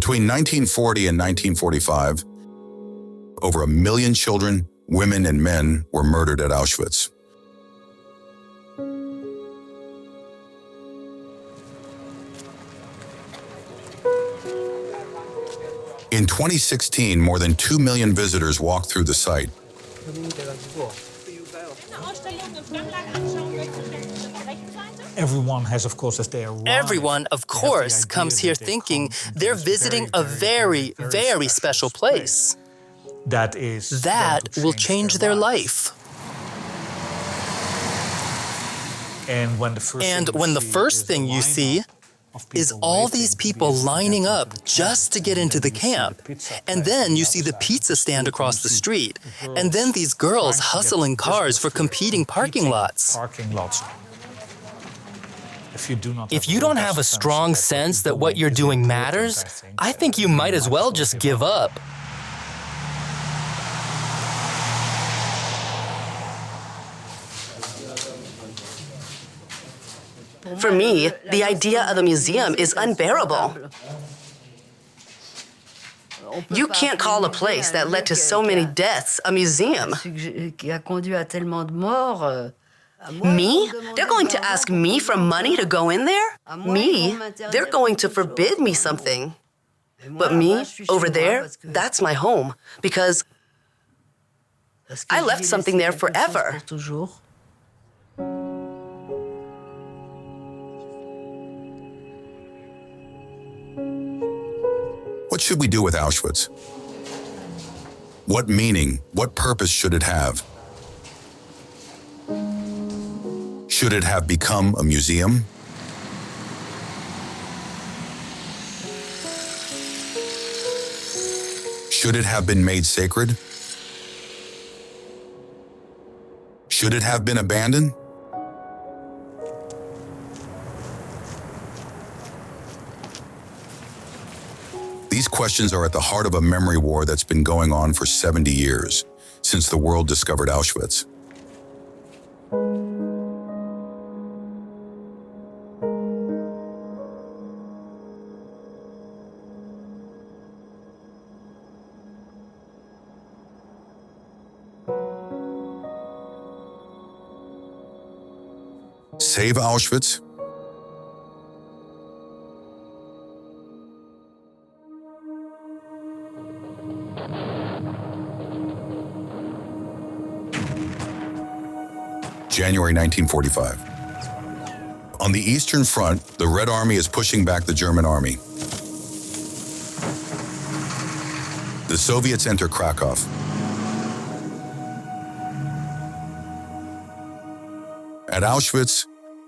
Between 1940 and 1945, over 1 million children, women, and men were murdered at Auschwitz. In 2016, more than 2 million visitors walked through the site. Everyone has, of course, as they arrive. Everyone, of course, comes here thinking they're visiting a very, very special place. That will change their life. And when the first thing you see is all these people lining up just to get into the camp. And then you see the pizza stand across the street. And then these girls hustling cars for competing parking lots. If you don't have a strong sense that what you're doing matters, I think you might as well just give up. For me, the idea of a museum is unbearable. You can't call a place that led to so many deaths a museum. Me? They're going to ask me for money to go in there? Me? They're going to forbid me something. But me, over there, that's my home, because I left something there forever. What should we do with Auschwitz? What meaning, what purpose should it have? Should it have become a museum? Should it have been made sacred? Should it have been abandoned? These questions are at the heart of a memory war that's been going on for 70 years, since the world discovered Auschwitz. Save Auschwitz? January 1945. On the Eastern Front, the Red Army is pushing back the German army. The Soviets enter Krakow. At Auschwitz,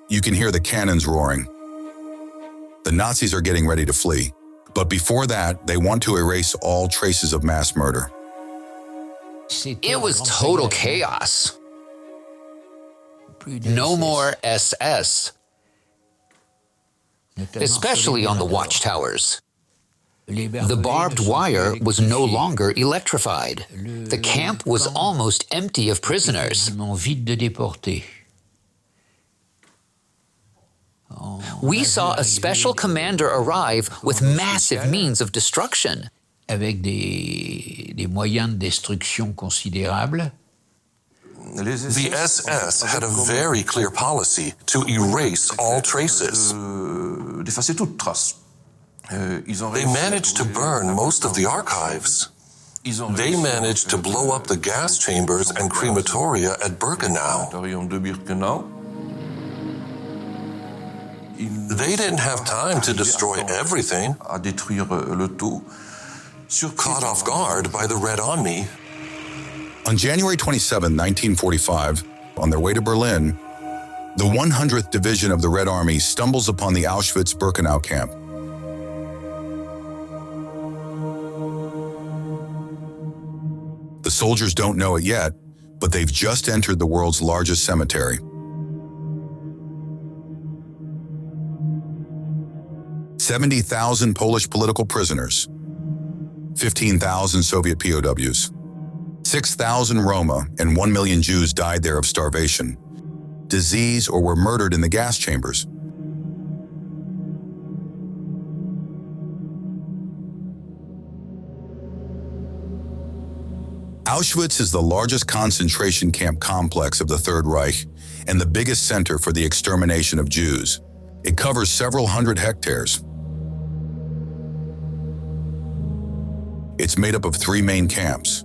you can hear the cannons roaring. The Nazis are getting ready to flee, but before that, they want to erase all traces of mass murder. It was total chaos. No more SS, especially on the watchtowers. The barbed wire was no longer electrified. The camp was almost empty of prisoners. We saw a special commander arrive with massive means of destruction. Avec des moyens de destruction considérables. The SS had a very clear policy to erase all traces. They managed to burn most of the archives. They managed to blow up the gas chambers and crematoria at Birkenau. They didn't have time to destroy everything. Caught off guard by the Red Army. On January 27, 1945, on their way to Berlin, the 100th Division of the Red Army stumbles upon the Auschwitz-Birkenau camp. The soldiers don't know it yet, but they've just entered the world's largest cemetery. 70,000 Polish political prisoners, 15,000 Soviet POWs, 6,000 Roma and 1 million Jews died there of starvation, disease, or were murdered in the gas chambers. Auschwitz is the largest concentration camp complex of the Third Reich and the biggest center for the extermination of Jews. It covers several hundred hectares. It's made up of 3 main camps.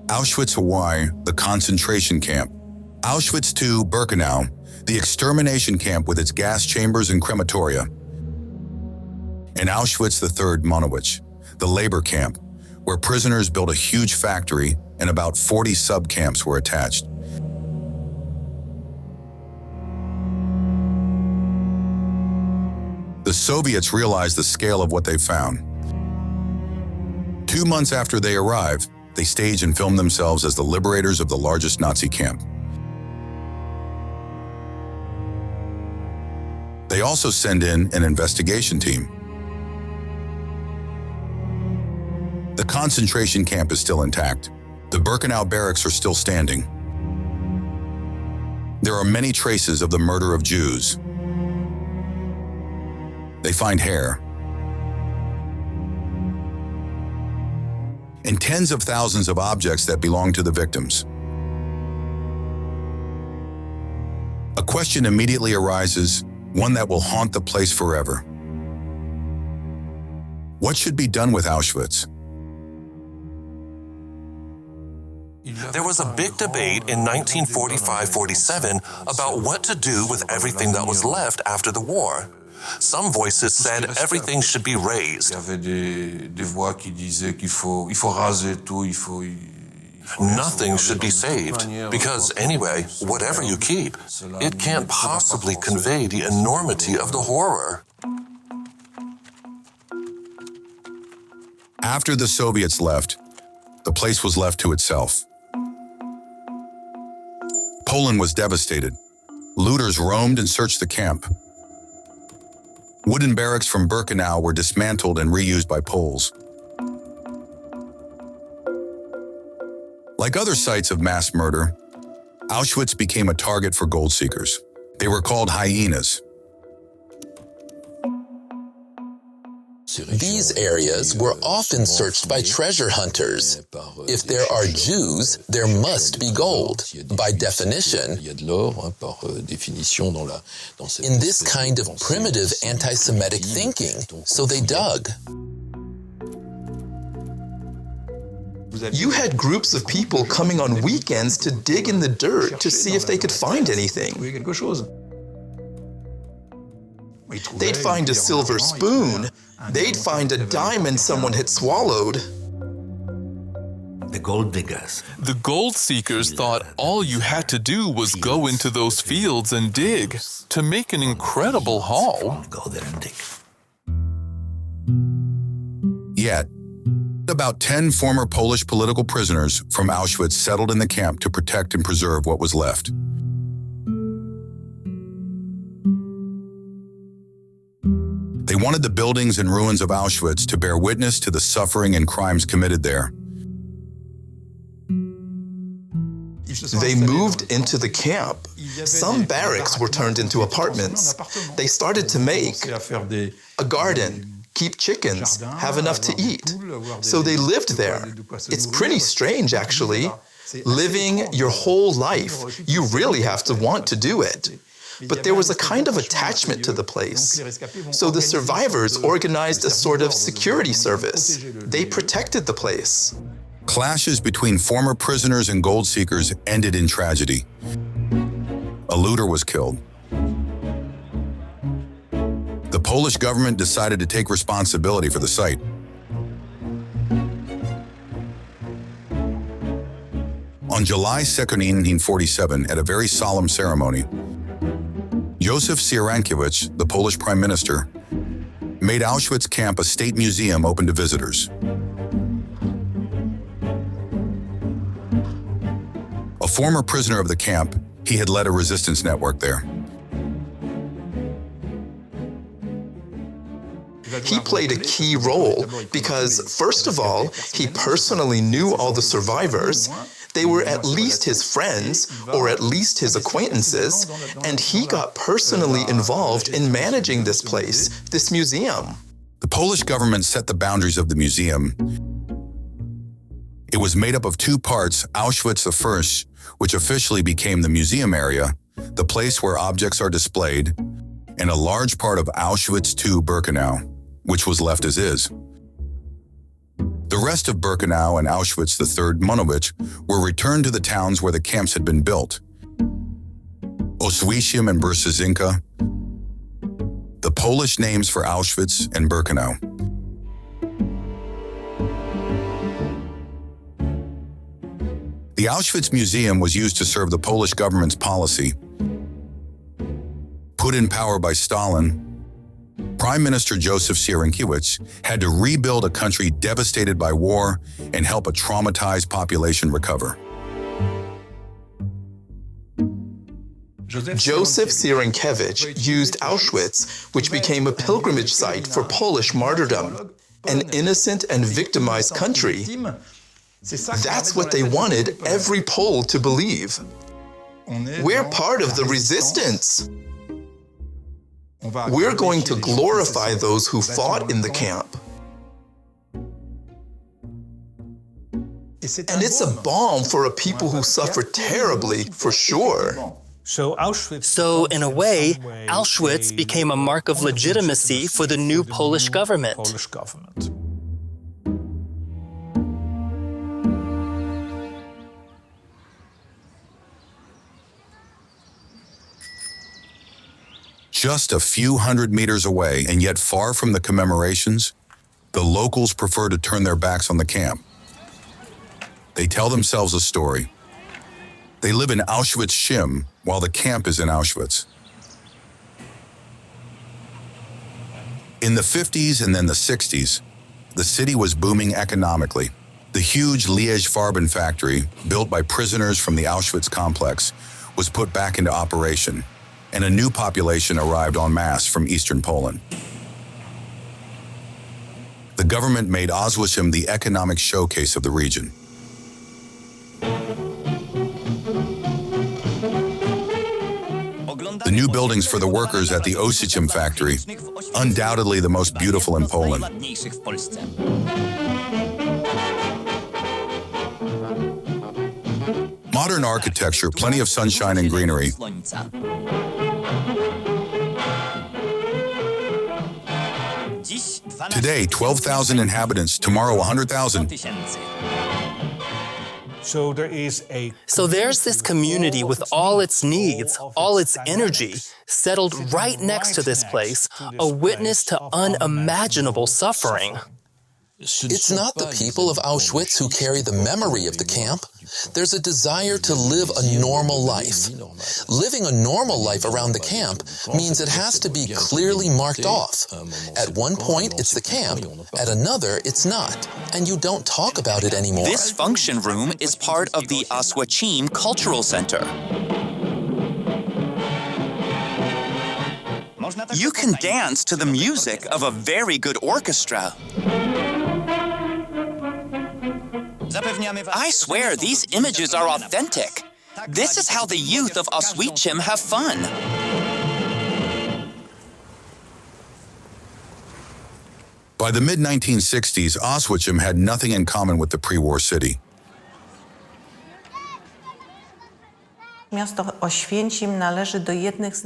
Auschwitz, Hawaii, the concentration camp. Auschwitz II-Birkenau, the extermination camp with its gas chambers and crematoria. And Auschwitz III Monowitz, the labor camp, where prisoners built a huge factory and about 40 sub-camps were attached. The Soviets realized the scale of what they found. 2 months after they arrive, they stage and film themselves as the liberators of the largest Nazi camp. They also send in an investigation team. The concentration camp is still intact. The Birkenau barracks are still standing. There are many traces of the murder of Jews. They find hair and tens of thousands of objects that belong to the victims. A question immediately arises, one that will haunt the place forever. What should be done with Auschwitz? There was a big debate in 1945-47 about what to do with everything that was left after the war. Some voices said everything should be razed. Nothing should be saved, because anyway, whatever you keep, it can't possibly convey the enormity of the horror. After the Soviets left, the place was left to itself. Poland was devastated. Looters roamed and searched the camp. Wooden barracks from Birkenau were dismantled and reused by Poles. Like other sites of mass murder, Auschwitz became a target for gold seekers. They were called hyenas. These areas were often searched by treasure hunters. If there are Jews, there must be gold, by definition. In this kind of primitive anti-Semitic thinking, so they dug. You had groups of people coming on weekends to dig in the dirt to see if they could find anything. They'd find a silver spoon. They'd find a diamond someone had swallowed. The gold diggers. The gold seekers thought all you had to do was go into those fields and dig to make an incredible haul. Go there and dig. Yet, about 10 former Polish political prisoners from Auschwitz settled in the camp to protect and preserve what was left. They wanted the buildings and ruins of Auschwitz to bear witness to the suffering and crimes committed there. They moved into the camp. Some barracks were turned into apartments. They started to make a garden, keep chickens, have enough to eat. So they lived there. It's pretty strange, actually. Living your whole life, you really have to want to do it. But there was a kind of attachment to the place. So the survivors organized a sort of security service. They protected the place. Clashes between former prisoners and gold seekers ended in tragedy. A looter was killed. The Polish government decided to take responsibility for the site. On July 2nd, 1947, at a very solemn ceremony, Józef Cyrankiewicz, the Polish Prime Minister, made Auschwitz camp a state museum open to visitors. A former prisoner of the camp, he had led a resistance network there. He played a key role because, first of all, he personally knew all the survivors. They were at least his friends, or at least his acquaintances, and he got personally involved in managing this place, this museum. The Polish government set the boundaries of the museum It was made up of two parts, Auschwitz I, which officially became the museum area, the place where objects are displayed, and a large part of Auschwitz-Birkenau, which was left as is. The rest of Birkenau and Auschwitz III Monowich were returned to the towns where the camps had been built. Oswiecim and Berczyńska, the Polish names for Auschwitz and Birkenau. The Auschwitz Museum was used to serve the Polish government's policy. Put in power by Stalin, Prime Minister Józef Sierankiewicz had to rebuild a country devastated by war and help a traumatized population recover. Józef Sierankiewicz used Auschwitz, which became a pilgrimage site for Polish martyrdom, an innocent and victimized country. That's what they wanted every Pole to believe. We're part of the resistance. We're going to glorify those who fought in the camp. And it's a balm for a people who suffered terribly, for sure. So, in a way, Auschwitz became a mark of legitimacy for the new Polish government. Just a few hundred meters away, and yet far from the commemorations, the locals prefer to turn their backs on the camp. They tell themselves a story. They live in Auschwitz-Shim while the camp is in Auschwitz. In the 50s and then the 60s, the city was booming economically. The huge Liège Farben factory, built by prisoners from the Auschwitz complex, was put back into operation, and a new population arrived en masse from eastern Poland. The government made Oswiecim the economic showcase of the region. The new buildings for the workers at the Oswiecim factory, undoubtedly the most beautiful in Poland. Modern architecture, plenty of sunshine and greenery. Today, 12,000 inhabitants, tomorrow 100,000. So there's this community with all its needs, all its energy, settled right next to this place, a witness to unimaginable suffering. It's not the people of Auschwitz who carry the memory of the camp. There's a desire to live a normal life. Living a normal life around the camp means it has to be clearly marked off. At one point, it's the camp. At another, it's not. And you don't talk about it anymore. This function room is part of the Auschwitz Cultural Center. You can dance to the music of a very good orchestra. I swear these images are authentic. This is how the youth of Oswiecim have fun. By the mid-1960s, Oswiecim had nothing in common with the pre-war city.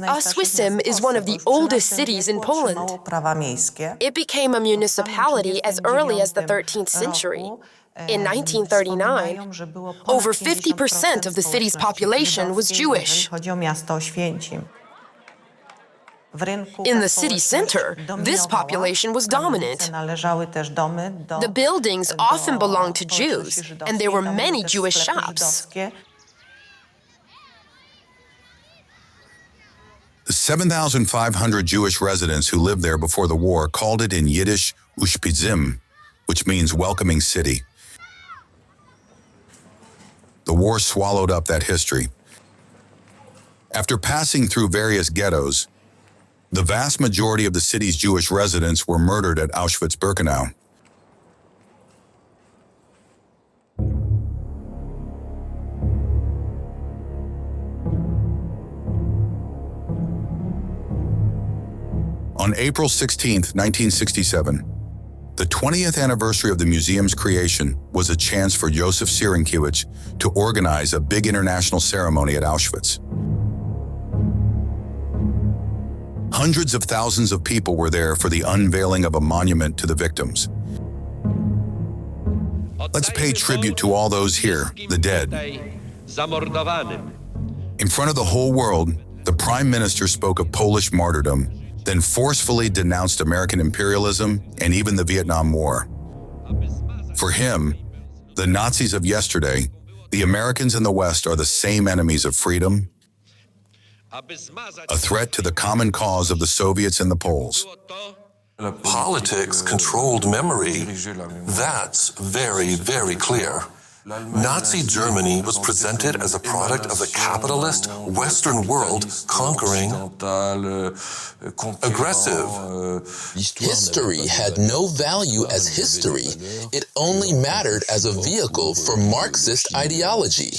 Oswiecim is one of the oldest cities in Poland. It became a municipality as early as the 13th century. In 1939, over 50% of the city's population was Jewish. In the city center, this population was dominant. The buildings often belonged to Jews, and there were many Jewish shops. The 7,500 Jewish residents who lived there before the war called it in Yiddish Ushpitzim, which means welcoming city. The war swallowed up that history. After passing through various ghettos, the vast majority of the city's Jewish residents were murdered at Auschwitz-Birkenau. On April 16, 1967, the 20th anniversary of the museum's creation was a chance for Josef Sienkiewicz to organize a big international ceremony at Auschwitz. Hundreds of thousands of people were there for the unveiling of a monument to the victims. Let's pay tribute to all those here, the dead. In front of the whole world, the Prime Minister spoke of Polish martyrdom, then forcefully denounced American imperialism and even the Vietnam War. For him, the Nazis of yesterday, the Americans in the West are the same enemies of freedom, a threat to the common cause of the Soviets and the Poles. Politics controlled memory. That's very, very clear. Nazi Germany was presented as a product of the capitalist Western world conquering, aggressive. History had no value as history. It only mattered as a vehicle for Marxist ideology.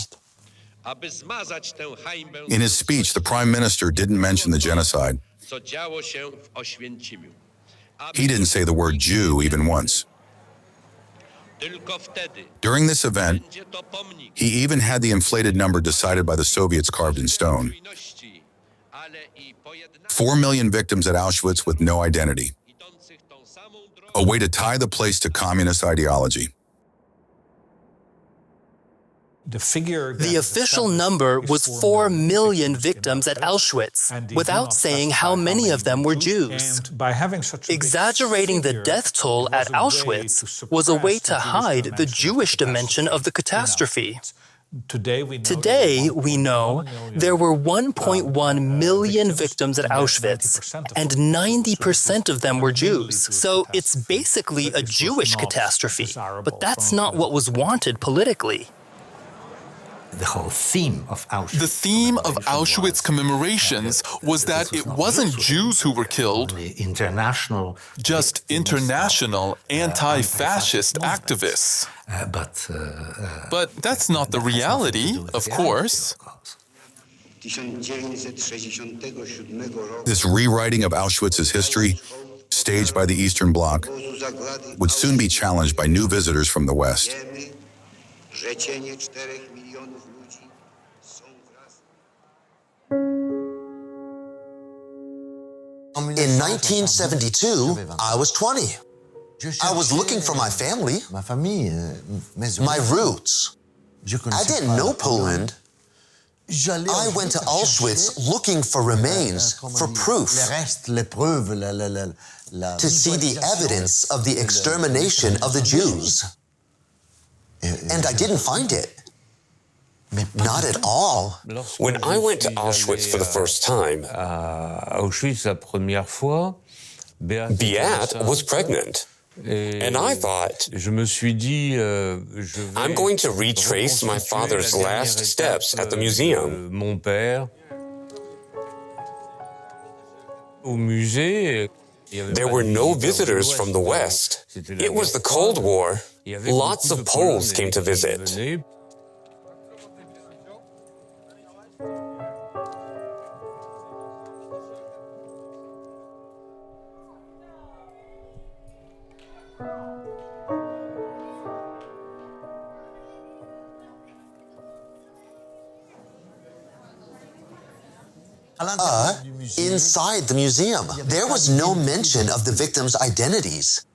In his speech, the Prime Minister didn't mention the genocide. He didn't say the word Jew even once. During this event, he even had the inflated number decided by the Soviets carved in stone. 4 million victims at Auschwitz with no identity. A way to tie the place to communist ideology. The official number was 4 million victims at Auschwitz, without saying how many of them were Jews. Exaggerating the death toll at Auschwitz was a way to hide the Jewish dimension of the catastrophe. Today, we know there were 1.1 million victims at Auschwitz, and 90% of them were Jews. So it's basically a Jewish catastrophe, but that's not what was wanted politically. The whole theme of Auschwitz. The theme of Auschwitz commemorations was that it wasn't Jews who were killed, just international anti-fascist activists. But that's not the reality, of course. This rewriting of Auschwitz's history, staged by the Eastern Bloc, would soon be challenged by new visitors from the West. In 1972, I was 20. I was looking for my family, my roots. I didn't know Poland. I went to Auschwitz looking for remains, for proof, to see the evidence of the extermination of the Jews. And I didn't find it. Not at all. When I went to Auschwitz for the first time, Beat was pregnant. And I thought, I'm going to retrace my father's last steps at the museum. There were no visitors from the West. It was the Cold War. Lots of Poles came to visit. Inside the museum, there was no mention of the victims' identities.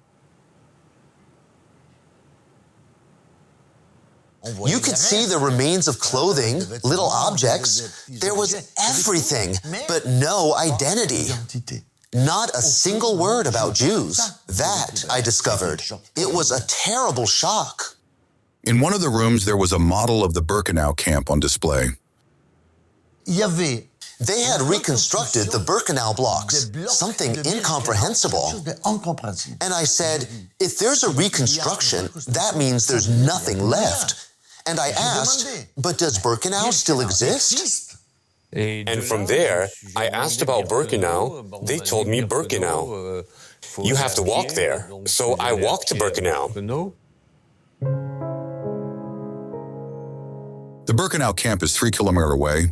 You could see the remains of clothing, little objects. There was everything, but no identity. Not a single word about Jews. That, I discovered. It was a terrible shock. In one of the rooms, there was a model of the Birkenau camp on display. They had reconstructed the Birkenau blocks, something incomprehensible. And I said, if there's a reconstruction, that means there's nothing left. And I asked, but does Birkenau still exist? And from there, I asked about Birkenau. They told me Birkenau. You have to walk there. So I walked to Birkenau. The Birkenau camp is 3 kilometers away,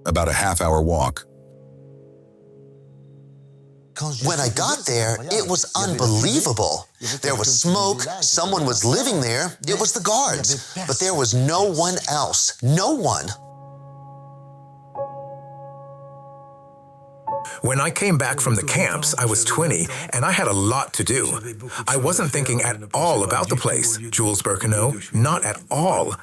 about a half-hour walk. When I got there, it was unbelievable. There was smoke, someone was living there, it was the guards. But there was no one else, no one. When I came back from the camps, I was 20, and I had a lot to do. I wasn't thinking at all about the place, Jules-Birkenau, not at all.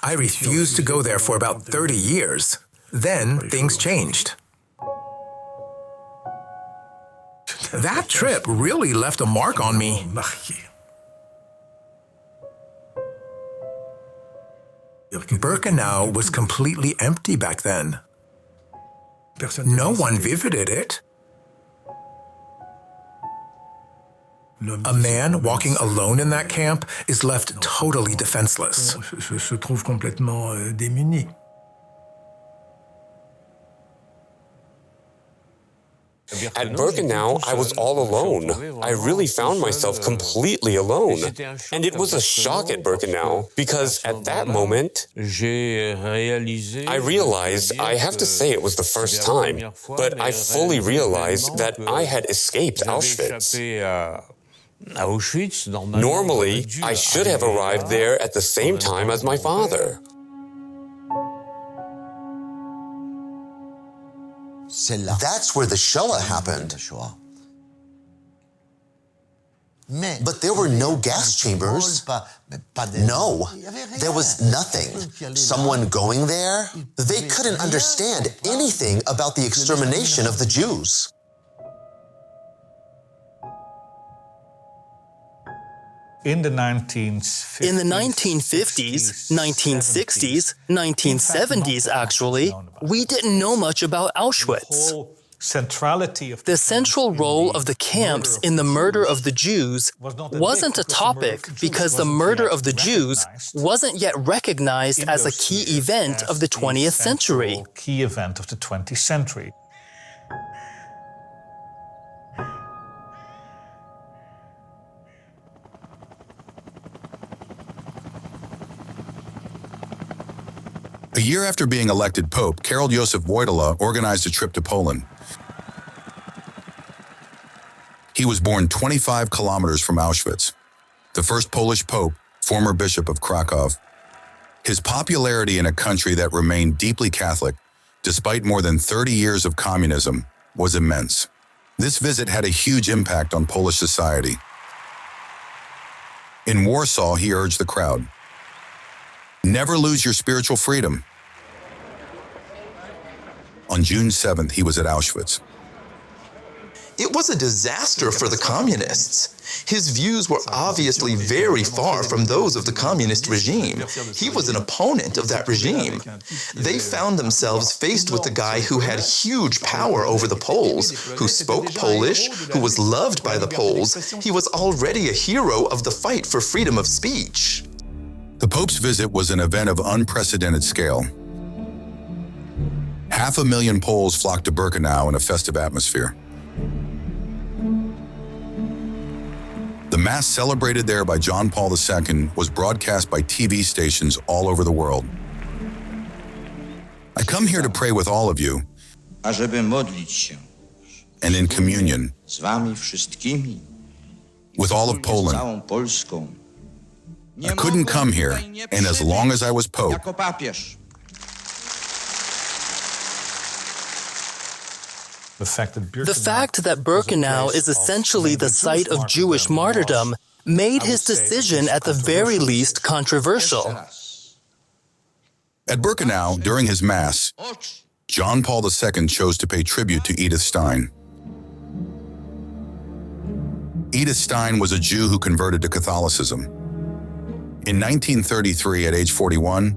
I refused to go there for about 30 years. Then things changed. That trip really left a mark on me. Birkenau was completely empty back then. No one visited it. A man walking alone in that camp is left totally defenseless. At Birkenau, I was all alone. I really found myself completely alone. And it was a shock at Birkenau, because at that moment, I realized, I have to say it was the first time, but I fully realized that I had escaped Auschwitz. Normally, I should have arrived there at the same time as my father. That's where the Shoah happened. But there were no gas chambers. No, there was nothing. Someone going there? They couldn't understand anything about the extermination of the Jews. In the 1950s, 1960s, 1970s actually, we didn't know much about Auschwitz. The central role of the camps in the murder of the Jews wasn't a topic because the murder of the Jews wasn't yet recognized as a key event of the 20th century. A year after being elected Pope, Karol Józef Wojtyła organized a trip to Poland. He was born 25 kilometers from Auschwitz. The first Polish Pope, former Bishop of Krakow. His popularity in a country that remained deeply Catholic, despite more than 30 years of communism, was immense. This visit had a huge impact on Polish society. In Warsaw, he urged the crowd, "Never lose your spiritual freedom." On June 7th, he was at Auschwitz. It was a disaster for the communists. His views were obviously very far from those of the communist regime. He was an opponent of that regime. They found themselves faced with a guy who had huge power over the Poles, who spoke Polish, who was loved by the Poles. He was already a hero of the fight for freedom of speech. The Pope's visit was an event of unprecedented scale. 500,000 Poles flocked to Birkenau in a festive atmosphere. The Mass celebrated there by John Paul II was broadcast by TV stations all over the world. I come here to pray with all of you and in communion with all of Poland. I couldn't come here, and as long as I was Pope, the fact that Birkenau is essentially the site of Jewish martyrdom made his decision at the very least controversial. At Birkenau, during his Mass, John Paul II chose to pay tribute to Edith Stein. Edith Stein was a Jew who converted to Catholicism. In 1933, at age 41,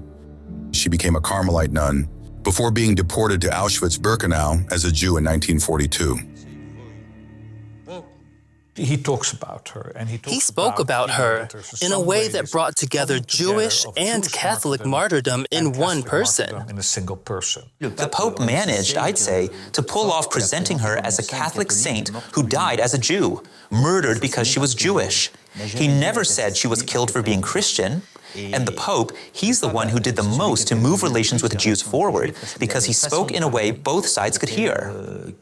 she became a Carmelite nun before being deported to Auschwitz-Birkenau as a Jew in 1942. He talks about her, and he spoke about her in a way that brought together Jewish and Catholic martyrdom in one person. In a single person. The Pope managed, I'd say, to pull off presenting her as a Catholic saint who died as a Jew, murdered because she was Jewish. He never said she was killed for being Christian. And the Pope, he's the one who did the most to move relations with the Jews forward, because he spoke in a way both sides could hear.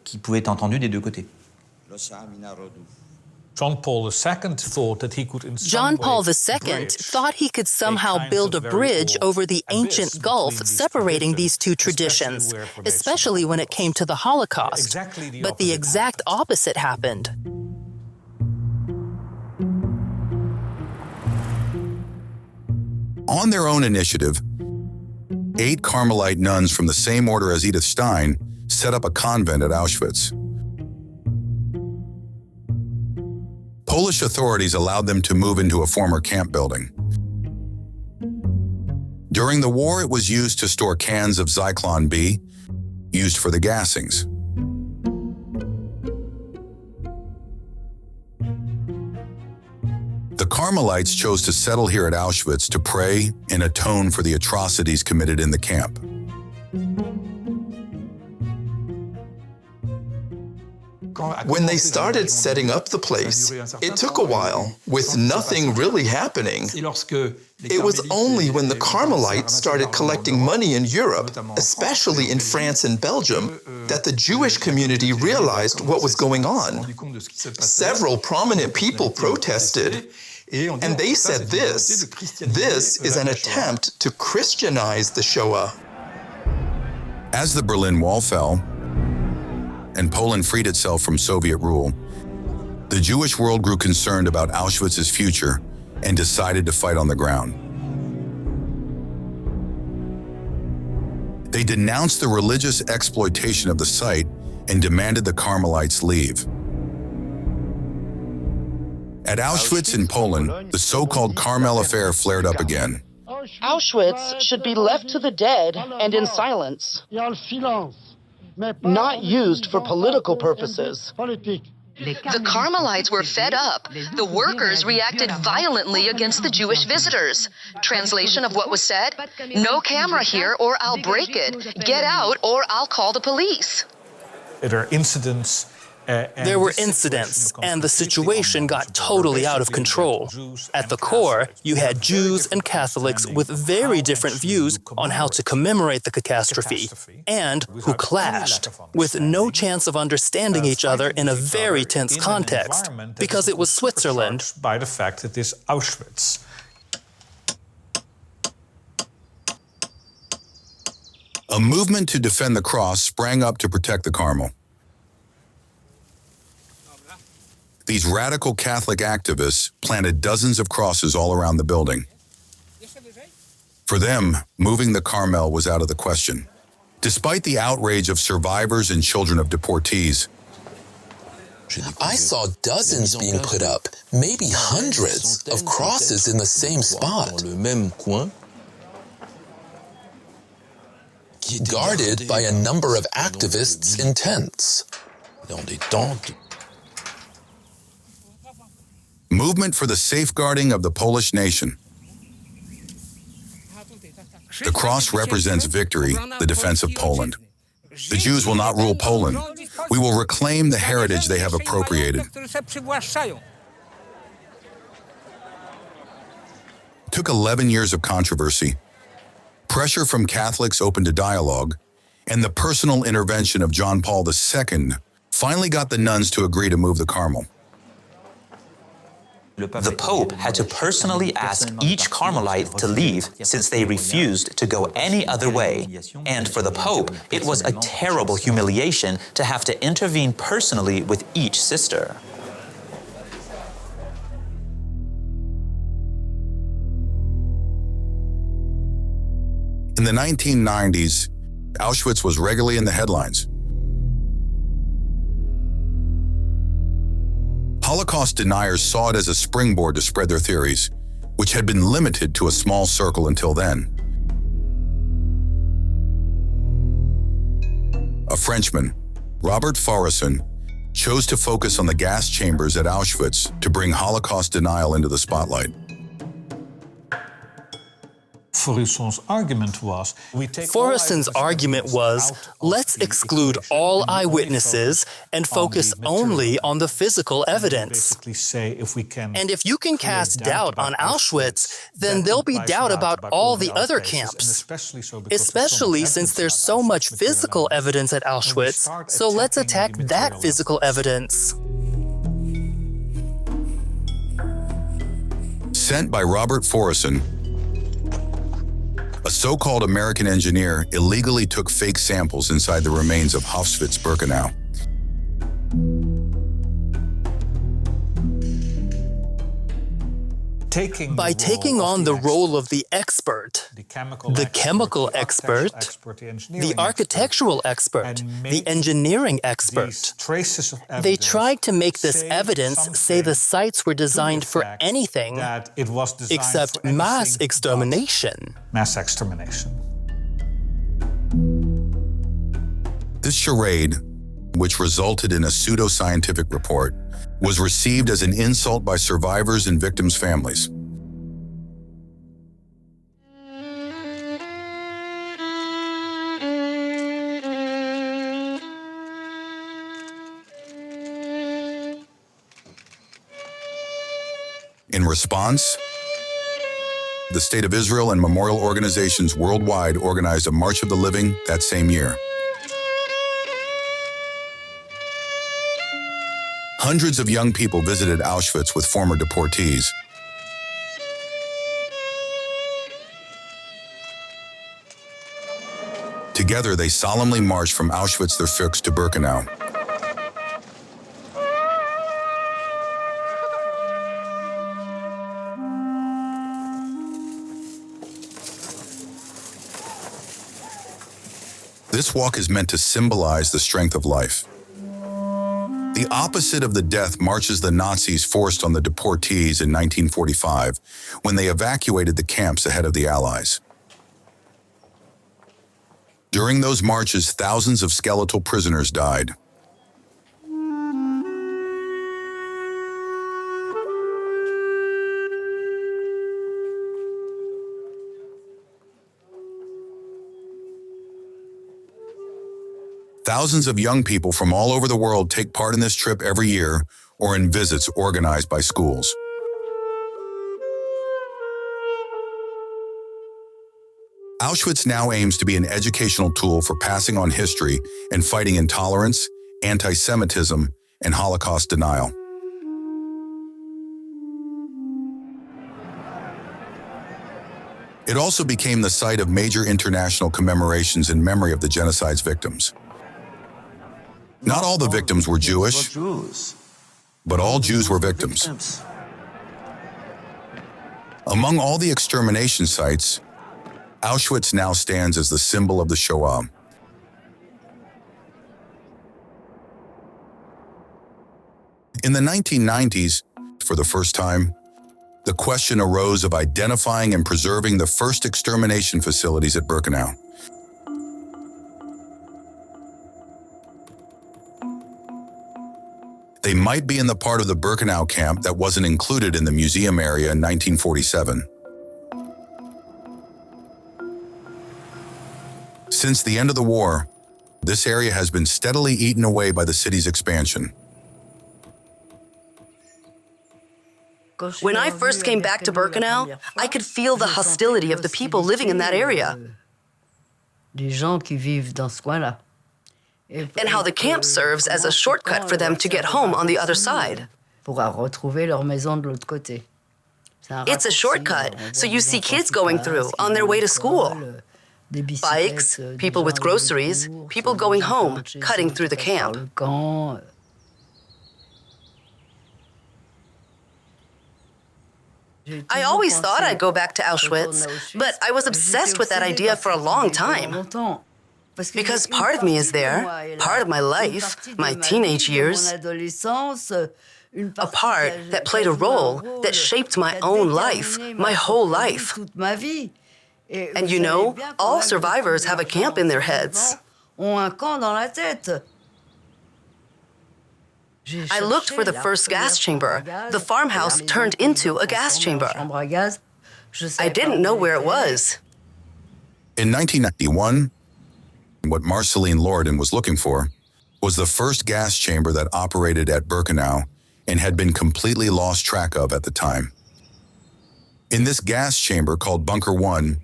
John Paul II thought that he could in some John Paul way II bridge thought he could somehow kind build a of very bridge old over the ancient abyss gulf between these separating these two traditions, traditions, especially when it came to the Holocaust. Exactly But the exact opposite happened. On their own initiative, 8 Carmelite nuns from the same order as Edith Stein set up a convent at Auschwitz. Polish authorities allowed them to move into a former camp building. During the war, it was used to store cans of Zyklon B, used for the gassings. The Carmelites chose to settle here at Auschwitz to pray and atone for the atrocities committed in the camp. When they started setting up the place, it took a while, with nothing really happening. It was only when the Carmelites started collecting money in Europe, especially in France and Belgium, that the Jewish community realized what was going on. Several prominent people protested, and they said this is an attempt to Christianize the Shoah. As the Berlin Wall fell, and Poland freed itself from Soviet rule, the Jewish world grew concerned about Auschwitz's future and decided to fight on the ground. They denounced the religious exploitation of the site and demanded the Carmelites leave. At Auschwitz in Poland, the so-called Carmel affair flared up again. Auschwitz should be left to the dead and in silence, not used for political purposes. The Carmelites were fed up. The workers reacted violently against the Jewish visitors. Translation of what was said: "No camera here or I'll break it. Get out or I'll call the police." There are incidents. There were incidents, and the situation got totally out of control. At the core, you had Jews and Catholics with very different views on how to commemorate the catastrophe, and who clashed, with no chance of understanding each other in a very tense context, because it was Switzerland. By the fact that this Auschwitz. A movement to defend the cross sprang up to protect the Carmel. These radical Catholic activists planted dozens of crosses all around the building. For them, moving the Carmel was out of the question. Despite the outrage of survivors and children of deportees, I saw dozens being put up, maybe hundreds of crosses in the same spot, guarded by a number of activists in tents. movement for the safeguarding of the Polish nation. The cross represents victory, the defense of Poland. The Jews will not rule Poland. We will reclaim the heritage they have appropriated. It took 11 years of controversy, pressure from Catholics open to dialogue, and the personal intervention of John Paul II finally got the nuns to agree to move the Carmel. The Pope had to personally ask each Carmelite to leave since they refused to go any other way. And for the Pope, it was a terrible humiliation to have to intervene personally with each sister. In the 1990s, Auschwitz was regularly in the headlines. Holocaust deniers saw it as a springboard to spread their theories, which had been limited to a small circle until then. A Frenchman, Robert Faurisson, chose to focus on the gas chambers at Auschwitz to bring Holocaust denial into the spotlight. Faurisson's argument was, let's exclude all eyewitnesses and focus only on the physical evidence. And if you can cast doubt on Auschwitz, then there'll be doubt about all the other camps, especially since there's so much physical evidence at Auschwitz, so let's attack that physical evidence. Sent by Robert Forison, a so-called American engineer illegally took fake samples inside the remains of Auschwitz-Birkenau. By taking on the role of the expert, the chemical expert, the architectural expert, the engineering expert, they tried to make this evidence say the sites were designed for anything except mass extermination. This charade, which resulted in a pseudo-scientific report, was received as an insult by survivors and victims' families. In response, the State of Israel and memorial organizations worldwide organized a March of the Living that same year. Hundreds of young people visited Auschwitz with former deportees. Together, they solemnly marched from Auschwitz-Birkenau to Birkenau. This walk is meant to symbolize the strength of life. The opposite of the death marches the Nazis forced on the deportees in 1945 when they evacuated the camps ahead of the Allies. During those marches, thousands of skeletal prisoners died. Thousands of young people from all over the world take part in this trip every year or in visits organized by schools. Auschwitz now aims to be an educational tool for passing on history and fighting intolerance, anti-Semitism, and Holocaust denial. It also became the site of major international commemorations in memory of the genocide's victims. Not all the victims were Jewish, but all Jews were victims. Among all the extermination sites, Auschwitz now stands as the symbol of the Shoah. In the 1990s, for the first time, the question arose of identifying and preserving the first extermination facilities at Birkenau. They might be in the part of the Birkenau camp that wasn't included in the museum area in 1947. Since the end of the war, this area has been steadily eaten away by the city's expansion. When I first came back to Birkenau, I could feel the hostility of the people living in that area. And how the camp serves as a shortcut for them to get home on the other side. It's a shortcut, so you see kids going through on their way to school. Bikes, people with groceries, people going home, cutting through the camp. I always thought I'd go back to Auschwitz, but I was obsessed with that idea for a long time. Because part of me is there, part of my life, my teenage years, a part that played a role that shaped my own life, my whole life. And you know, all survivors have a camp in their heads. I looked for the first gas chamber. The farmhouse turned into a gas chamber. I didn't know where it was. In 1991, what Marceline Lorden was looking for was the first gas chamber that operated at Birkenau and had been completely lost track of at the time. In this gas chamber called Bunker 1,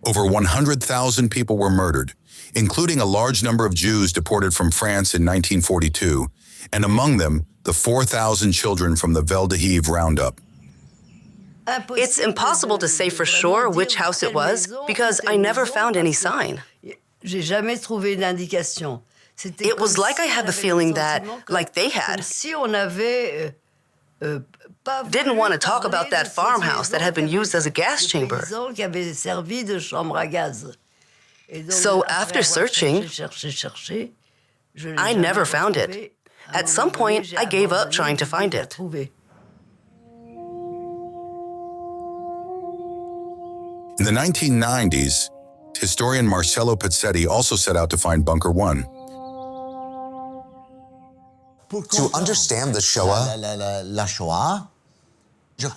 over 100,000 people were murdered, including a large number of Jews deported from France in 1942, and among them, the 4,000 children from the Vel d'Hiv roundup. It's impossible to say for sure which house it was because I never found any sign. It was like I had the feeling that, like they had, didn't want to talk about that farmhouse that had been used as a gas chamber. So after searching, I never found it. At some point, I gave up trying to find it. In the 1990s, historian Marcello Pizzetti also set out to find Bunker 1. To understand the Shoah,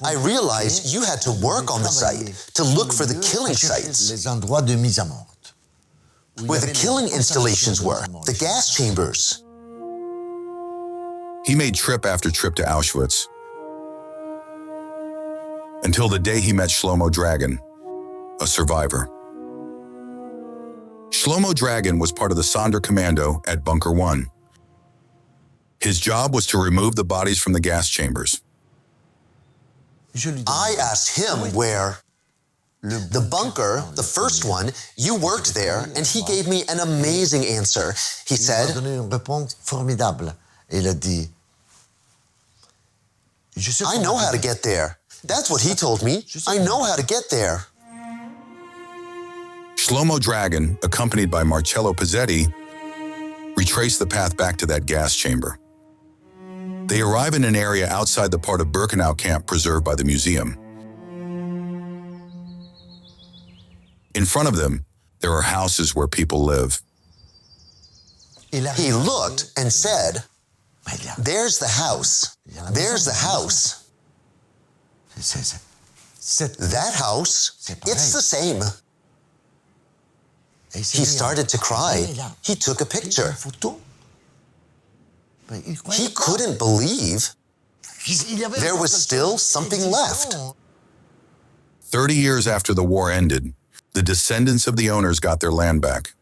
I realized you had to work on the site to look for the killing sites, where the killing installations were, the gas chambers. He made trip after trip to Auschwitz, until the day he met Shlomo Dragan, a survivor. Shlomo Dragan was part of the Sonderkommando at Bunker 1. His job was to remove the bodies from the gas chambers. I asked him where. The bunker, the first one, you worked there, and he gave me an amazing answer. He said, I know how to get there. That's what he told me. I know how to get there. Shlomo Dragan, accompanied by Marcello Pizzetti, retraced the path back to that gas chamber. They arrive in an area outside the part of Birkenau camp preserved by the museum. In front of them, there are houses where people live. He looked and said, there's the house. There's the house. That house, it's the same. He started to cry. He took a picture. He couldn't believe there was still something left. 30 years after the war ended, the descendants of the owners got their land back.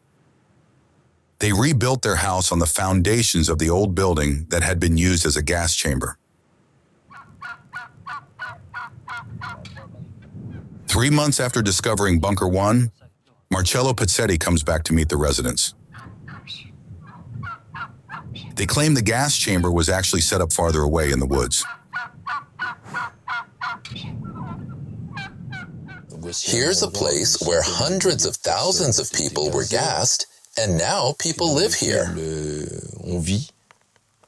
They rebuilt their house on the foundations of the old building that had been used as a gas chamber. 3 months after discovering Bunker 1, Marcello Pizzetti comes back to meet the residents. They claim the gas chamber was actually set up farther away in the woods. Here's a place where hundreds of thousands of people were gassed, and now people live here.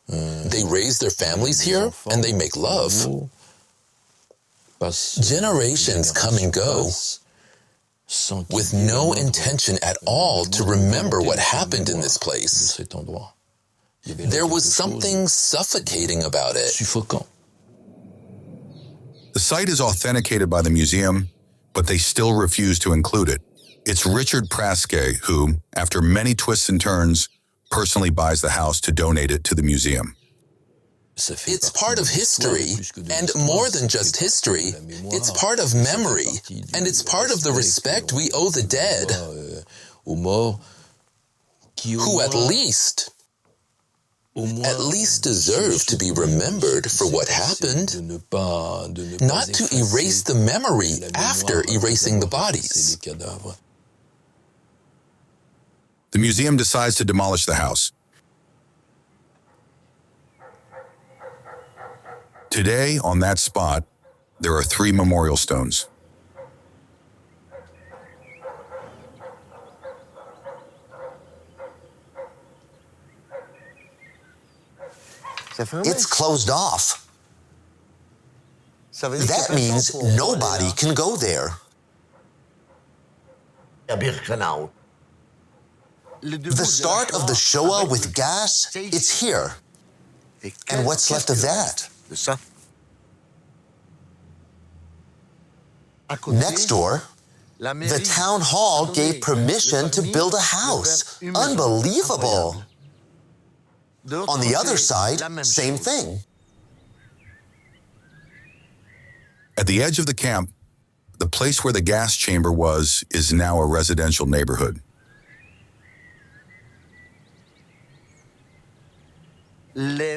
They raise their families here, and they make love. Generations come and go, with no intention at all to remember what happened in this place. There was something suffocating about it. The site is authenticated by the museum, but they still refuse to include it. It's Richard Praske who, after many twists and turns, personally buys the house to donate it to the museum. It's part of history, and more than just history, it's part of memory, and it's part of the respect we owe the dead, who at least deserve to be remembered for what happened, not to erase the memory after erasing the bodies. The museum decides to demolish the house. Today, on that spot, there are 3 memorial stones. It's closed off. That means nobody can go there. The start of the Shoah with gas, it's here. And what's left of that? Next door, the town hall gave permission to build a house. Unbelievable. On the other side, same thing. At the edge of the camp, the place where the gas chamber was is now a residential neighborhood.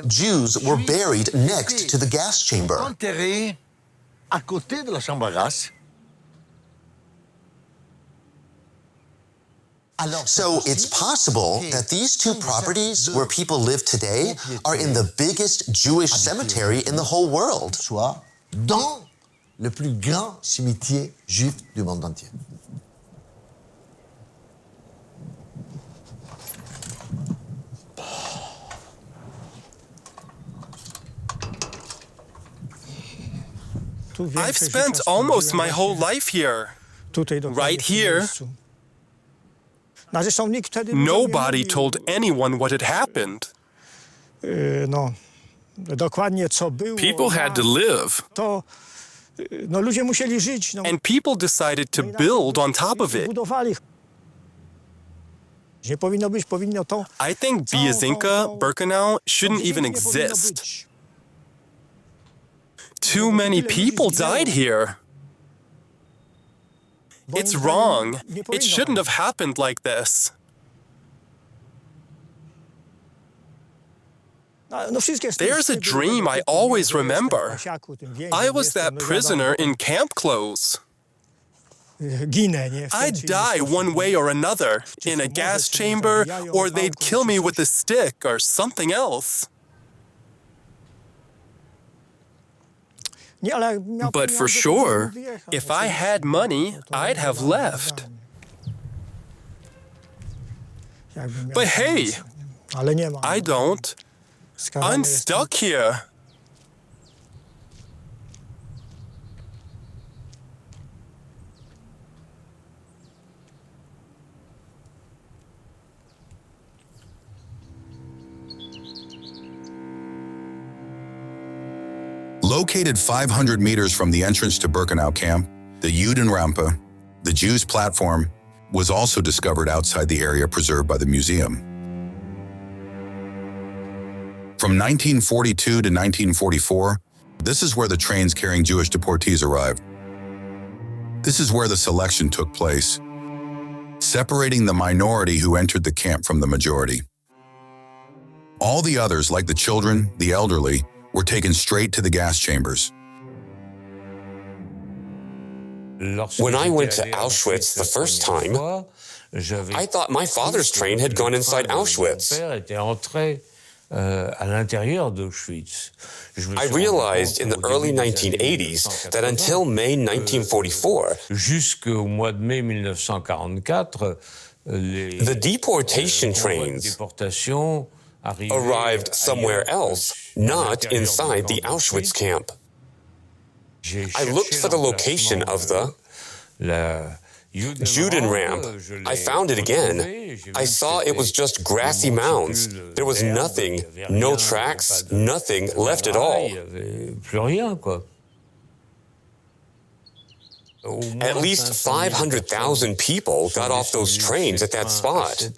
Jews were buried next to the gas chamber. à côté de la chambre à gaz. So it's possible that these two properties where people live today are in the biggest Jewish cemetery in the whole world. Soit dans le plus grand cimetière juif du monde entier. I've spent almost my whole life here. Right here. Nobody told anyone what had happened. People had to live. And people decided to build on top of it. I think Auschwitz-Birkenau shouldn't even exist. Too many people died here. It's wrong. It shouldn't have happened like this. There's a dream I always remember. I was that prisoner in camp clothes. I'd die one way or another, in a gas chamber, or they'd kill me with a stick or something else. But for sure, if I had money, I'd have left. But hey, I don't. I'm stuck here. Located 500 meters from the entrance to Birkenau camp, the Judenrampe, the Jews' platform, was also discovered outside the area preserved by the museum. From 1942 to 1944, this is where the trains carrying Jewish deportees arrived. This is where the selection took place, separating the minority who entered the camp from the majority. All the others, like the children, the elderly, were taken straight to the gas chambers. When I went to Auschwitz the first time, I thought my father's train had gone inside Auschwitz. I realized in the early 1980s that until May 1944, the deportation trains arrived somewhere else, not inside the Auschwitz camp. I looked for the location of the Judenrampe. I found it again. I saw it was just grassy mounds. There was nothing, no tracks, nothing left at all. At least 500,000 people got off those trains at that spot.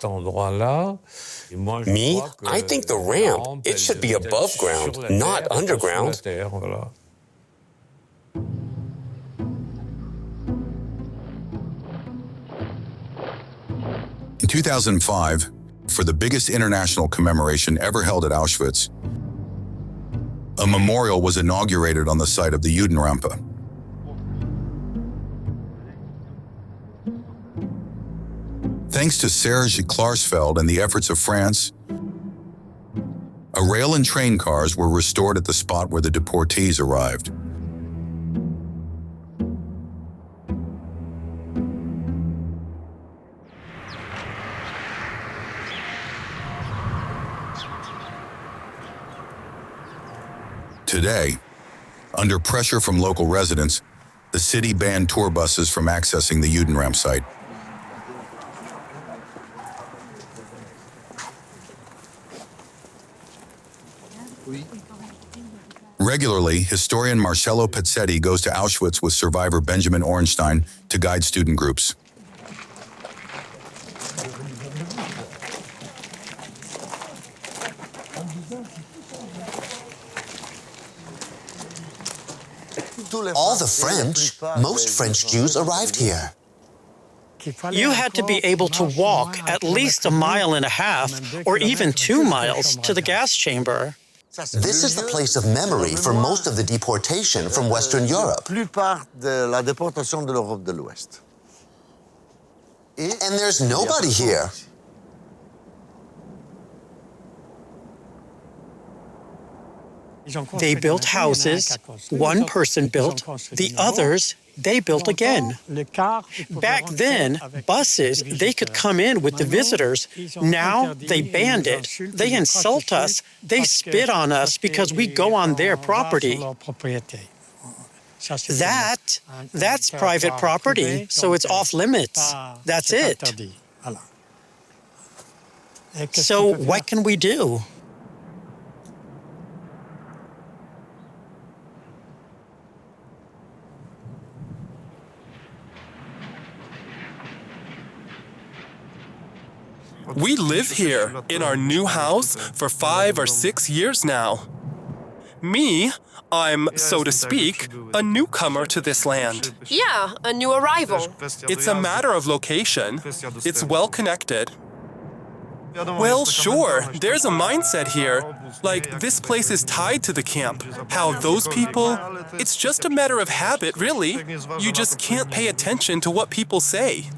Me, I think the ramp, it should be above ground, not underground. In 2005, for the biggest international commemoration ever held at Auschwitz, a memorial was inaugurated on the site of the Judenrampe. Thanks to Serge Klarsfeld and the efforts of France, a rail and train cars were restored at the spot where the deportees arrived. Today, under pressure from local residents, the city banned tour buses from accessing the Judenrampe site. Regularly, historian Marcello Pezzetti goes to Auschwitz with survivor Benjamin Ornstein to guide student groups. All the French, most French Jews arrived here. You had to be able to walk at least 1.5 miles or even 2 miles to the gas chamber. This is the place of memory for most of the deportation from Western Europe. And there's nobody here. They built houses, one person built, the others, they built again. Back then, buses, they could come in with the visitors. Now they banned it. They insult us. They spit on us because we go on their property. That's private property, so it's off limits. That's it. So what can we do? We live here in our new house for 5 or 6 years now. Me, I'm, so to speak, a newcomer to this land. Yeah, a new arrival. It's a matter of location. It's well connected. Well, sure, there's a mindset here. Like, this place is tied to the camp. How those people, it's just a matter of habit, really. You just can't pay attention to what people say.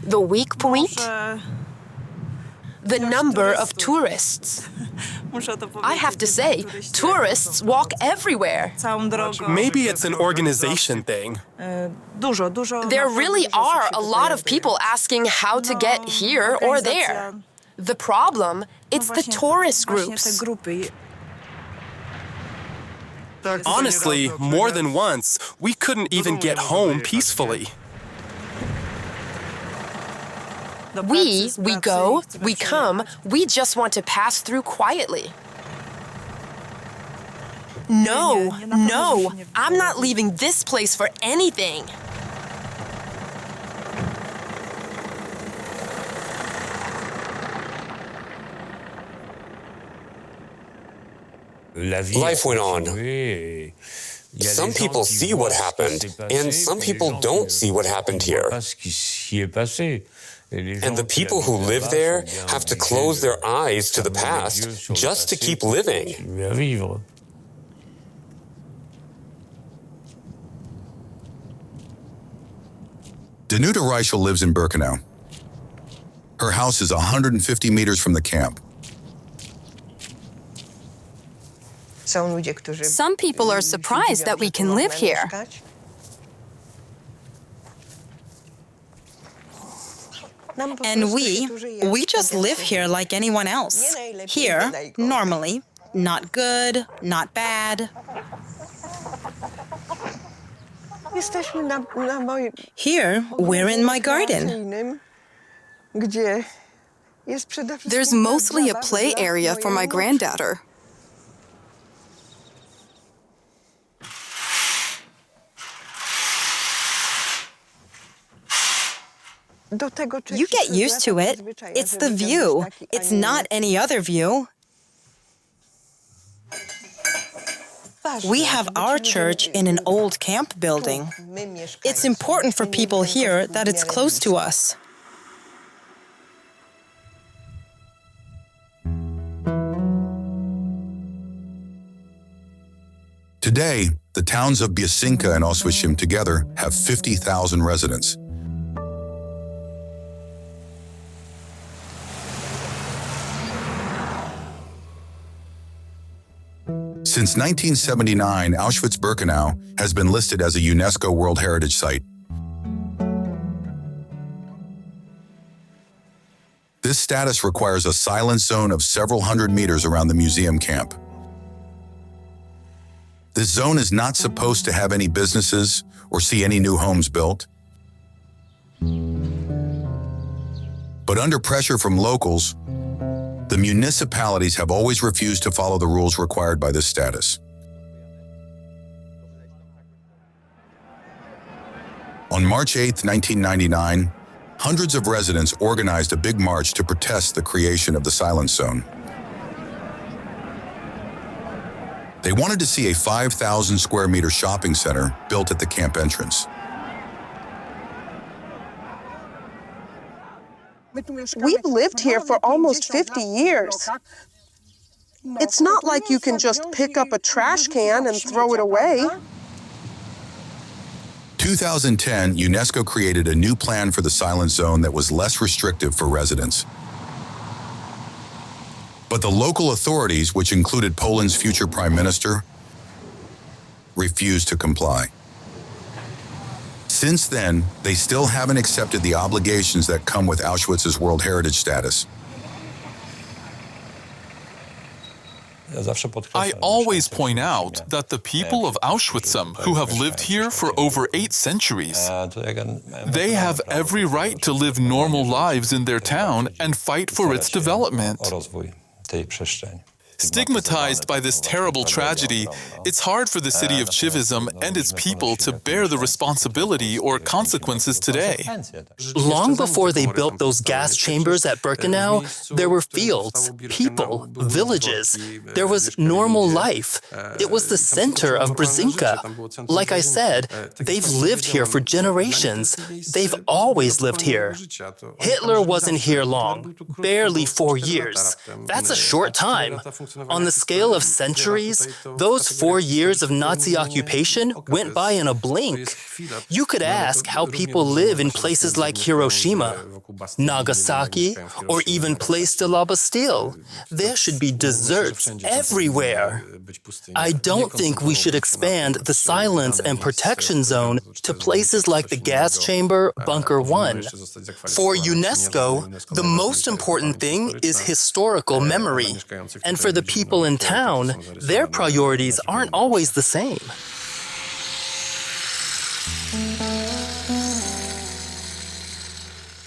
The weak point? The number of tourists. I have to say, tourists walk everywhere. Maybe it's an organization thing. There really are a lot of people asking how to get here or there. The problem, it's the tourist groups. Honestly, more than once, we couldn't even get home peacefully. We go, we come, we just want to pass through quietly. No, I'm not leaving this place for anything. Life went on. Some people see what happened, and some people don't see what happened here. And the people who live there have to close their eyes to the past just to keep living. Danuta Reichel lives in Birkenau. Her house is 150 meters from the camp. Some people are surprised that we can live here. And we just live here like anyone else. Here, normally. Not good, not bad. Here, we're in my garden. There's mostly a play area for my granddaughter. You get used to it. It's the view. It's not any other view. We have our church in an old camp building. It's important for people here that it's close to us. Today, the towns of Biesinka and Auschwitz together have 50,000 residents. Since 1979, Auschwitz-Birkenau has been listed as a UNESCO World Heritage Site. This status requires a silent zone of several hundred meters around the museum camp. This zone is not supposed to have any businesses or see any new homes built. But under pressure from locals, the municipalities have always refused to follow the rules required by this status. On March 8, 1999, hundreds of residents organized a big march to protest the creation of the silence zone. They wanted to see a 5,000 square meter shopping center built at the camp entrance. We've lived here for almost 50 years. It's not like you can just pick up a trash can and throw it away. 2010, UNESCO created a new plan for the silent zone that was less restrictive for residents. But the local authorities, which included Poland's future prime minister, refused to comply. Since then, they still haven't accepted the obligations that come with Auschwitz's World Heritage status. I always point out that the people of Auschwitz, who have lived here for over 8 centuries, they have every right to live normal lives in their town and fight for its development. Stigmatized by this terrible tragedy, it's hard for the city of Chivism and its people to bear the responsibility or consequences today. Long before they built those gas chambers at Birkenau, there were fields, people, villages. There was normal life. It was the center of Brzezinka. Like I said, they've lived here for generations. They've always lived here. Hitler wasn't here long, barely 4 years. That's a short time. On the scale of centuries, those 4 years of Nazi occupation went by in a blink. You could ask how people live in places like Hiroshima, Nagasaki, or even Place de la Bastille. There should be deserts everywhere. I don't think we should expand the silence and protection zone to places like the gas chamber, Bunker 1. For UNESCO, the most important thing is historical memory. And for the people in town, their priorities aren't always the same.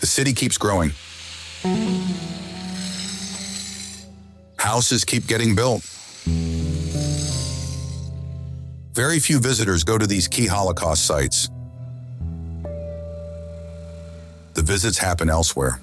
The city keeps growing. Houses keep getting built. Very few visitors go to these key Holocaust sites. The visits happen elsewhere.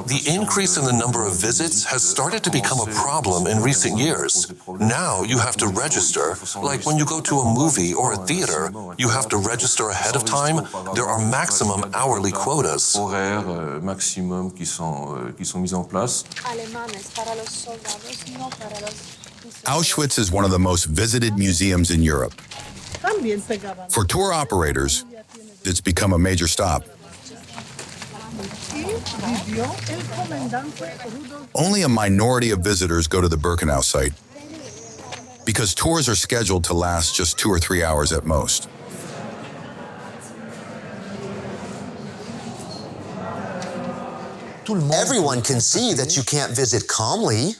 The increase in the number of visits has started to become a problem in recent years. Now you have to register, like when you go to a movie or a theater, you have to register ahead of time. There are maximum hourly quotas. Auschwitz is one of the most visited museums in Europe. For tour operators, it's become a major stop. Only a minority of visitors go to the Birkenau site because tours are scheduled to last just 2 or 3 hours at most. Everyone can see that you can't visit calmly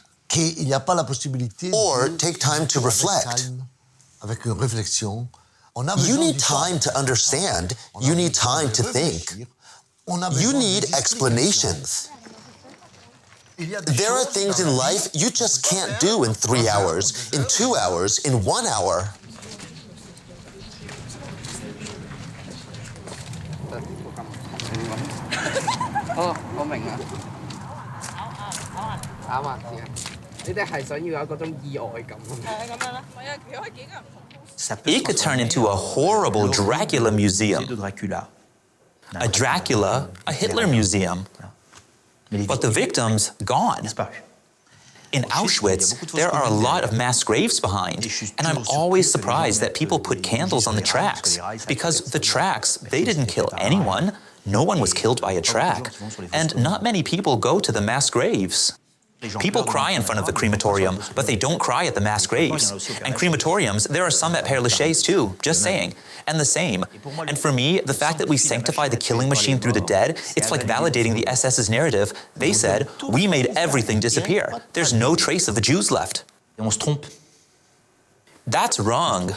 or take time to reflect. You need time to understand. You need time to think. You need explanations. There are things in life you just can't do in 3 hours, in 2 hours, in 1 hour. It could turn into a horrible Dracula museum. A Dracula, a Hitler museum. But the victims, gone. In Auschwitz, there are a lot of mass graves behind, and I'm always surprised that people put candles on the tracks, because the tracks, they didn't kill anyone. No one was killed by a track, and not many people go to the mass graves. People cry in front of the crematorium, but they don't cry at the mass graves. And crematoriums, there are some at Père Lachaise too, just saying. And the same. And for me, the fact that we sanctify the killing machine through the dead, it's like validating the SS's narrative. They said, we made everything disappear. There's no trace of the Jews left. That's wrong.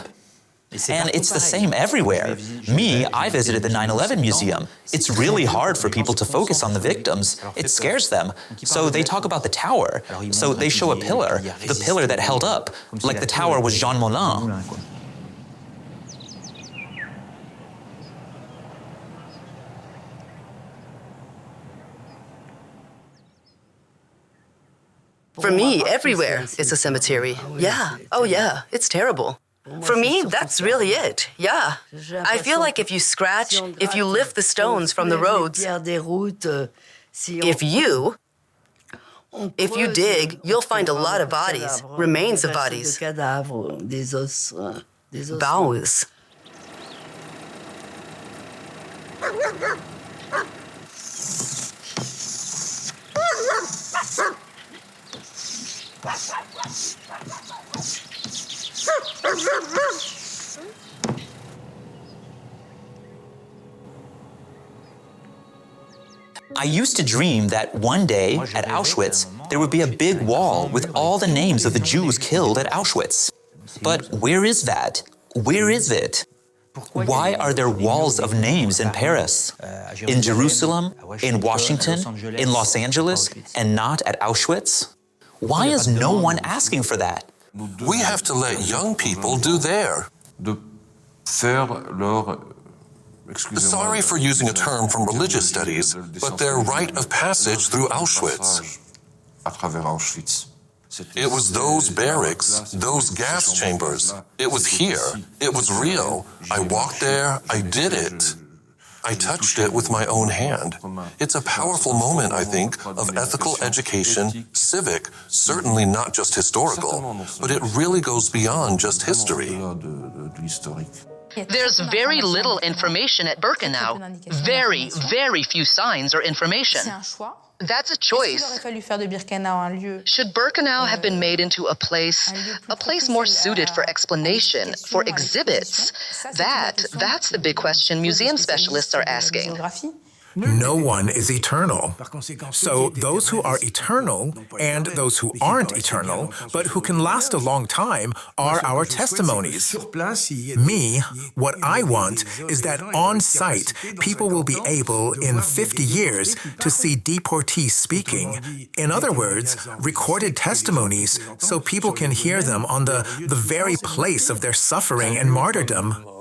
And it's the same everywhere. Me, I visited the 9/11 museum. It's really hard for people to focus on the victims. It scares them. So they talk about the tower. So they show a pillar, the pillar that held up, like the tower was Jean Moulin. For me, everywhere is a cemetery. Yeah. Oh, yeah. It's terrible. For me, that's really it. Yeah. I feel like if you scratch, if you lift the stones from the roads, if you dig, you'll find a lot of bodies, remains of bodies. Bowels. I used to dream that one day at Auschwitz, there would be a big wall with all the names of the Jews killed at Auschwitz. But where is that? Where is it? Why are there walls of names in Paris, in Jerusalem, in Washington, in Los Angeles, and not at Auschwitz? Why is no one asking for that? We have to let young people do their. Sorry for using a term from religious studies, but their rite of passage through Auschwitz. It was those barracks, those gas chambers. It was here. It was real. I walked there. I did it. I touched it with my own hand. It's a powerful moment, I think, of ethical education, civic, certainly not just historical, but it really goes beyond just history. There's very little information at Birkenau. Very, very few signs or information. That's a choice. Should Birkenau have been made into a place more suited for explanation, for exhibits? That's the big question museum specialists are asking. No one is eternal. So those who are eternal and those who aren't eternal, but who can last a long time, are our testimonies. Me, what I want is that on site, people will be able, in 50 years, to see deportees speaking. In other words, recorded testimonies, so people can hear them on the very place of their suffering and martyrdom.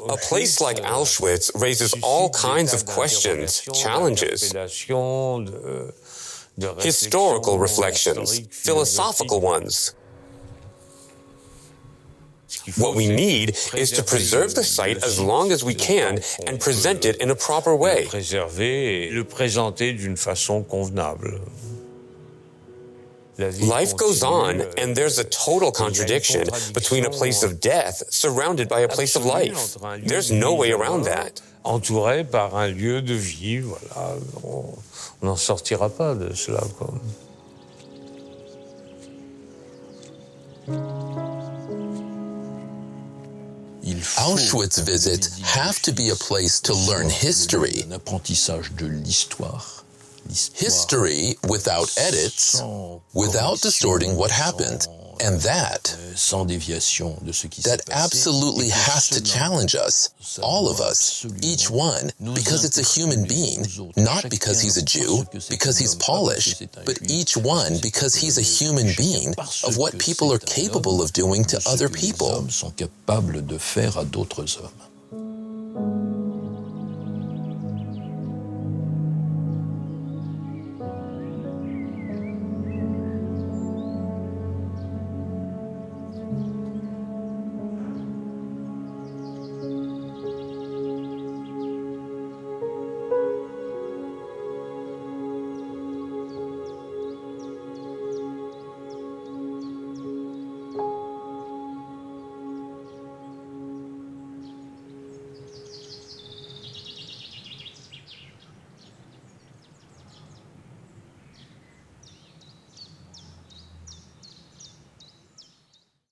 A place like Auschwitz raises all kinds of questions, challenges, historical reflections, philosophical ones. What we need is to preserve the site as long as we can and present it in a proper way. Life goes on, and there's a total contradiction between a place of death surrounded by a place of life. There's no way around that. Entouré par un lieu de vie, voilà. On n'en sortira pas de cela, quoi. Auschwitz visits have to be a place to learn history. History without edits, without distorting what happened. And that absolutely has to challenge us, all of us, each one, because it's a human being, not because he's a Jew, because he's Polish, but each one because he's a human being of what people are capable of doing to other people.